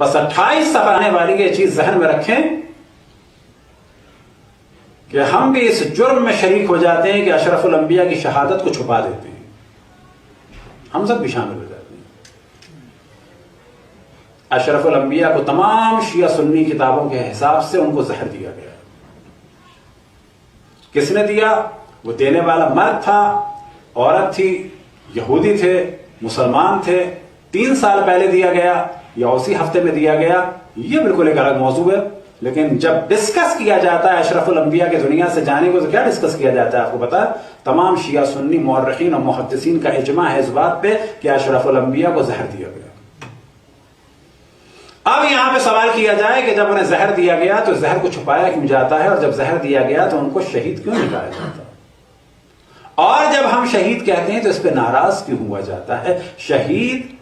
بس 28 صفحہ آنے والی یہ چیز ذہن میں رکھیں کہ ہم بھی اس جرم میں شریک ہو جاتے ہیں کہ اشرف الانبیاء کی شہادت کو چھپا دیتے ہیں. ہم سب بھی شامل ہو جاتے ہیں. اشرف الانبیاء کو تمام شیعہ سنی کتابوں کے حساب سے ان کو زہر دیا گیا. کس نے دیا؟ وہ دینے والا مرد تھا، عورت تھی، یہودی تھے، مسلمان تھے. 3 سال پہلے دیا گیا یا اسی ہفتے میں دیا گیا، یہ بالکل ایک الگ موضوع ہے. لیکن جب ڈسکس کیا جاتا ہے اشرف الانبیاء کے دنیا سے جانے کو، تو کیا ڈسکس کیا جاتا ہے آپ کو پتا؟ تمام شیعہ سنی مورخین اور محدثین کا اجماع ہے اس بات پہ کہ اشرف الانبیاء کو زہر دیا گیا. اب یہاں پہ سوال کیا جائے کہ جب انہیں زہر دیا گیا تو زہر کو چھپایا کیوں جاتا ہے، اور جب زہر دیا گیا تو ان کو شہید کیوں نہیں کہا جاتا، اور جب ہم شہید کہتے ہیں تو اس پہ ناراض کیوں ہوا جاتا ہے؟ شہید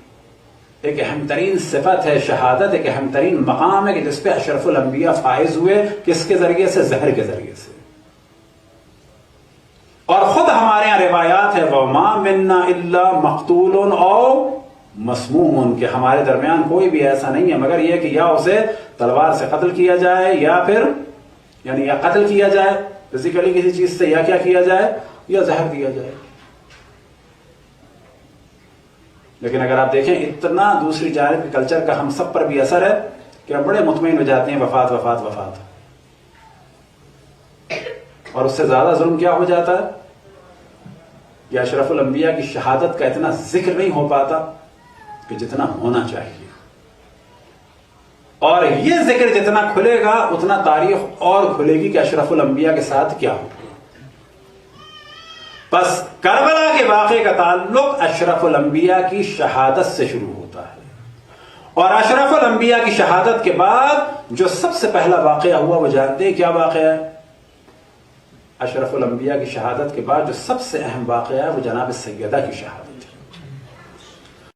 ایک اہم ترین صفت ہے، شہادت ایک اہم ترین مقام ہے کہ جس پہ اشرف الانبیاء فائز ہوئے. کس کے ذریعے سے؟ زہر کے ذریعے سے. اور خود ہمارے یہاں روایات ہے وَمَا مِنَّا إِلَّا مَقْتُولٌ أَوْ مَسْمُومٌ، کہ ہمارے درمیان کوئی بھی ایسا نہیں ہے مگر یہ کہ یا اسے تلوار سے قتل کیا جائے یا پھر یعنی یا قتل کیا جائے فزیکلی کسی چیز سے، یا کیا کیا جائے، یا زہر دیا جائے. لیکن اگر آپ دیکھیں اتنا دوسری جانب کے کلچر کا ہم سب پر بھی اثر ہے کہ ہم بڑے مطمئن ہو جاتے ہیں وفات وفات وفات، اور اس سے زیادہ ظلم کیا ہو جاتا ہے کہ اشرف الانبیاء کی شہادت کا اتنا ذکر نہیں ہو پاتا کہ جتنا ہونا چاہیے. اور یہ ذکر جتنا کھلے گا اتنا تاریخ اور کھلے گی کہ اشرف الانبیاء کے ساتھ کیا ہو. بس کربلا کے واقعے کا تعلق اشرف الانبیاء کی شہادت سے شروع ہوتا ہے، اور اشرف الانبیاء کی شہادت کے بعد جو سب سے پہلا واقعہ ہوا وہ جانتے ہیں کیا واقعہ ہے؟ اشرف الانبیاء کی شہادت کے بعد جو سب سے اہم واقعہ ہے وہ جناب سیدہ کی شہادت.